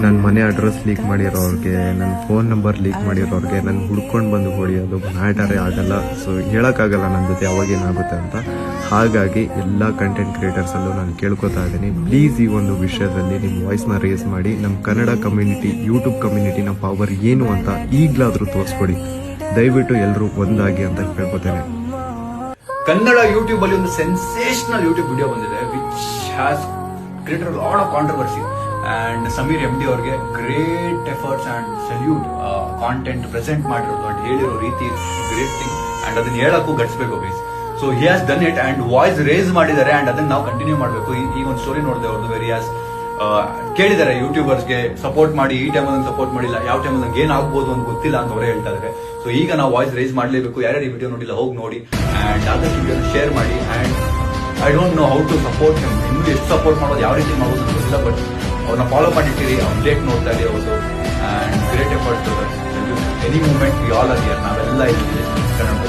ನನ್ನ ಮನೆ address leak ಮಾಡಿರೋರಿಗೆ, ನನ್ನ ಫೋನ್ ನಂಬರ್ ಲೀಕ್ ಮಾಡಿರೋರಿಗೆ ನನ್ನ ಹುಡ್ಕೊಂಡು ಬಂದು ಹೊಡಿಯೋದು ಮ್ಯಾಟರೇ ಆಗಲ್ಲ. ಸೊ ಹೇಳೋಕ್ಕಾಗಲ್ಲ ನನ್ನ ಜೊತೆ ಅವಾಗೇನಾಗುತ್ತೆ ಅಂತ. ಹಾಗಾಗಿ ಎಲ್ಲ ಕಂಟೆಂಟ್ ಕ್ರಿಯೇಟರ್ಸಲ್ಲೂ ನಾನು ಕೇಳ್ಕೊತಾ ಇದ್ದೀನಿ, ಪ್ಲೀಸ್ ಈ ಒಂದು ವಿಷಯದಲ್ಲಿ ನಿಮ್ಮ ವಾಯ್ಸ್ನ ರೇಸ್ ಮಾಡಿ ನಮ್ಮ ಕನ್ನಡ ಕಮ್ಯುನಿಟಿ, ಯೂಟ್ಯೂಬ್ ಕಮ್ಯುನಿಟಿನ ಪವರ್ ಏನು ಅಂತ ಈಗಲಾದರೂ ತೋರಿಸ್ಕೊಡಿ. ದಯವಿಟ್ಟು ಎಲ್ಲರೂ ಒಂದಾಗಿ ಅಂತ ಕೇಳ್ಕೊತೇನೆ. ಕನ್ನಡ ಯೂಟ್ಯೂಬ್ ಅಲ್ಲಿ ಒಂದು ಸೆನ್ಸೇಷನಲ್ ಯೂಟ್ಯೂಬ್ ವಿಡಿಯೋ ಬಂದಿದೆ which has created lot of controversy. And Sameer MD ಅವ್ರಿಗೆ great efforts and salute. Content present ಮಾಡಿರೋದು ಅಂಡ್ ಹೇಳಿರೋ ರೀತಿ ಗ್ರೇಟ್ ಥಿಂಗ್. ಅಂಡ್ ಅದನ್ನ ಹೇಳಕ್ಕೂ ಗಟ್ಸ್ಬೇಕು guys. So he has done it and voice raise ಮಾಡಿದ್ದಾರೆ ಅಂಡ್ ಅದನ್ನ ನಾವು ಕಂಟಿನ್ಯೂ ಮಾಡಬೇಕು. ಈ ಒಂದು ಸ್ಟೋರಿ ನೋಡಿದೆ ಅವ್ರದ್ದು, ವೆರಿ ಹ್ಯಾಸ್ ಕೇಳಿದ್ದಾರೆ ಯೂಟ್ಯೂಬರ್ಸ್ಗೆ ಸಪೋರ್ಟ್ ಮಾಡಿ, ಈ ಟೈಮಲ್ಲಿ ಸಪೋರ್ಟ್ ಮಾಡಿಲ್ಲ, ಯಾವ ಟೈಮಲ್ಲಿ ನಂಗೆ ಏನಾಗ್ಬೋದು ಅಂತ ಗೊತ್ತಿಲ್ಲ ಅಂತ ಅವರೇ ಹೇಳ್ತಾ ಇದ್ದಾರೆ. ಸೊ ಈಗ ನಾವು ವಾಯ್ಸ್ ರೇಸ್ ಮಾಡಲೇಬೇಕು. ಯಾರ್ಯಾರು ಈ ವಿಡಿಯೋ ನೋಡಿಲ್ಲ ಹೋಗಿ ನೋಡಿ ಅಂಡ್ ಆದಷ್ಟು ವಿಡಿಯೋನ ಶೇರ್ ಮಾಡಿ. And I don't know how to support him. ನಿಮ್ಗೆ ಎಷ್ಟು ಸಪೋರ್ಟ್ ಮಾಡೋದು, ಯಾವ ರೀತಿ ಮಾಡೋದು ಅಂತ ಗೊತ್ತಿಲ್ಲ, ಬಟ್ ಅವ್ರನ್ನ ಫಾಲೋ ಮಾಡಿರ್ತೀರಿ, ಅಪ್ಡೇಟ್ ನೋಡ್ತಾ ಇರಿ ಅವ್ರದ್ದು. And great efforts. Any moment we all are here, ನಾವೆಲ್ಲ ಇದ್ದೀವಿ ಕನ್ನಡ.